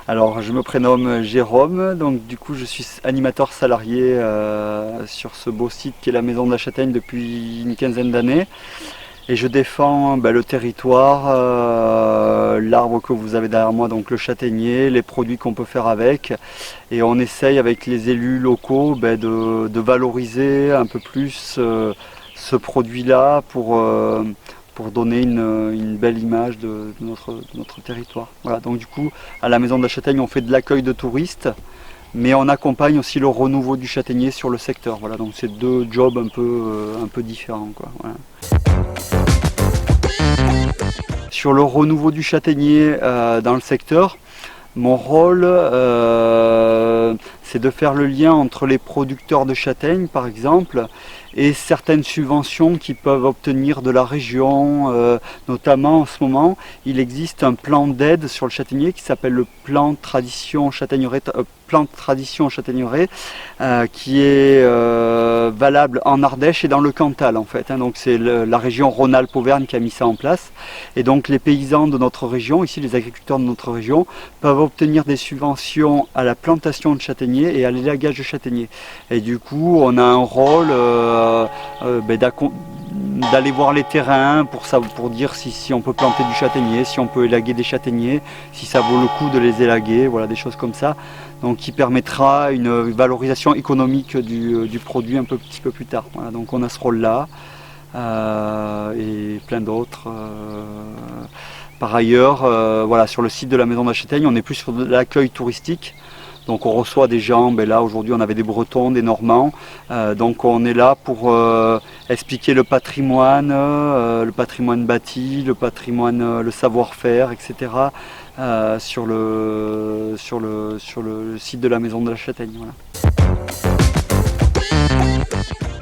Alors je me prénomme Jérôme, donc du coup je suis animateur salarié sur ce beau site qui est la Maison de la Châtaigne depuis une quinzaine d'années. Et je défends le territoire, l'arbre que vous avez derrière moi, donc le châtaignier, les produits qu'on peut faire avec. Et on essaye avec les élus locaux de valoriser un peu plus ce produit-là pour donner une belle image de notre territoire. Voilà, donc du coup, à la Maison de la Châtaigne, on fait de l'accueil de touristes, mais on accompagne aussi le renouveau du châtaignier sur le secteur. Voilà, donc c'est deux jobs un peu différents, quoi. Voilà. Sur le renouveau du châtaignier dans le secteur, mon rôle, c'est de faire le lien entre les producteurs de châtaignes, par exemple, et certaines subventions qu'ils peuvent obtenir de la région. Notamment en ce moment, il existe un plan d'aide sur le châtaignier qui s'appelle le plan Tradition Châtaigneraie, qui est valable en Ardèche et dans le Cantal en fait. Donc c'est la région Rhône-Alpes-Auvergne qui a mis ça en place. Et donc les paysans de notre région, ici les agriculteurs de notre région, peuvent obtenir des subventions à la plantation de châtaigniers et à l'élagage de châtaigniers. Et du coup, on a un rôle d'aller voir les terrains pour dire si on peut planter du châtaignier, si on peut élaguer des châtaigniers, si ça vaut le coup de les élaguer, voilà, des choses comme ça. Donc qui permettra une valorisation économique du produit un petit peu plus tard. Voilà, donc on a ce rôle-là et plein d'autres. Par ailleurs, voilà, sur le site de la Maison de la Châtaigne, on est plus sur de l'accueil touristique. Donc on reçoit des gens, là aujourd'hui on avait des Bretons, des Normands, donc on est là pour expliquer le patrimoine bâti, le patrimoine, le savoir-faire, etc. Sur le site de la Maison de la Châtaigne. Voilà.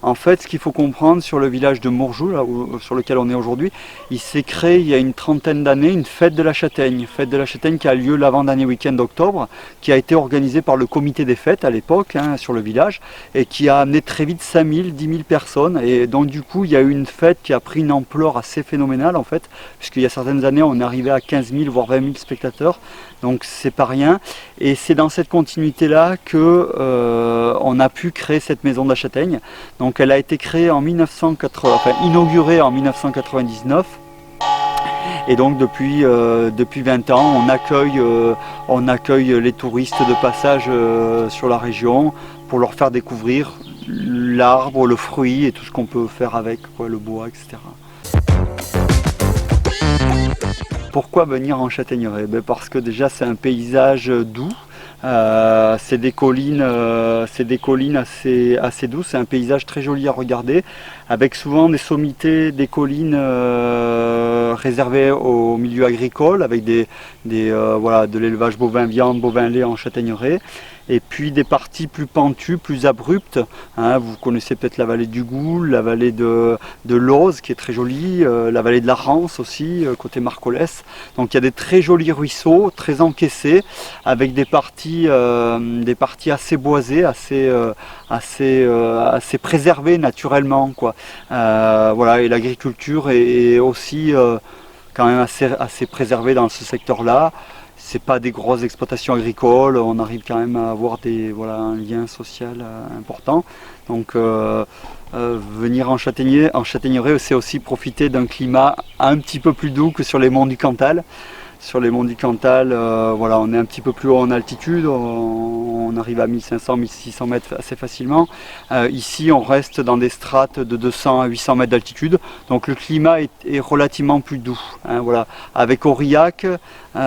En fait, ce qu'il faut comprendre sur le village de Mourjou, sur lequel on est aujourd'hui, il s'est créé il y a une trentaine d'années une fête de la châtaigne. Fête de la châtaigne qui a lieu l'avant-dernier week-end d'octobre, qui a été organisée par le comité des fêtes à l'époque sur le village et qui a amené très vite 5 000, 10 000 personnes. Et donc du coup, il y a eu une fête qui a pris une ampleur assez phénoménale en fait, puisqu'il y a certaines années, on est arrivé à 15 000 voire 20 000 spectateurs. Donc c'est pas rien. Et c'est dans cette continuité-là que on a pu créer cette Maison de la Châtaigne. Donc elle a été créée en inaugurée en 1999. Et donc depuis 20 ans, on accueille les touristes de passage sur la région pour leur faire découvrir l'arbre, le fruit et tout ce qu'on peut faire avec, quoi, le bois, etc. Pourquoi venir en Châtaigneraie? Parce que déjà c'est un paysage doux. C'est des collines assez douces, c'est un paysage très joli à regarder, avec souvent des sommités, des collines réservées au milieu agricole, avec de l'élevage bovin-viande, bovin-lait en Châtaigneraie, et puis des parties plus pentues, plus abruptes. Vous connaissez peut-être la vallée du Goul, la vallée de l'Auze qui est très jolie, la vallée de la Rance aussi, côté Marcollès. Donc il y a des très jolis ruisseaux, très encaissés, avec des parties assez boisées, assez préservées naturellement, quoi. Et l'agriculture est aussi quand même assez préservée dans ce secteur-là. C'est pas des grosses exploitations agricoles, on arrive quand même à avoir un lien social important. Donc venir en Châtaigneraie, c'est aussi profiter d'un climat un petit peu plus doux que sur les monts du Cantal. Sur les monts du Cantal, on est un petit peu plus haut en altitude, on arrive à 1500-1600 mètres assez facilement. Ici, on reste dans des strates de 200 à 800 mètres d'altitude, donc le climat est relativement plus doux. Avec Aurillac, on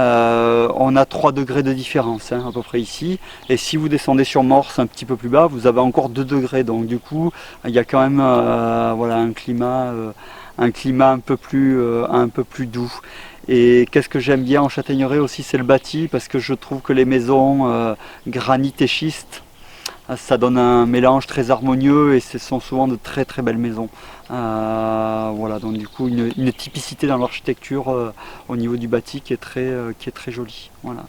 a 3 degrés de différence à peu près ici, et si vous descendez sur Morse un petit peu plus bas, vous avez encore 2 degrés, donc du coup, il y a quand même un climat un peu plus doux. Et qu'est-ce que j'aime bien en Châtaigneraie aussi, c'est le bâti, parce que je trouve que les maisons granit et schiste, ça donne un mélange très harmonieux et ce sont souvent de très très belles maisons. Voilà, donc du coup une typicité dans l'architecture au niveau du bâti qui est très jolie. Voilà.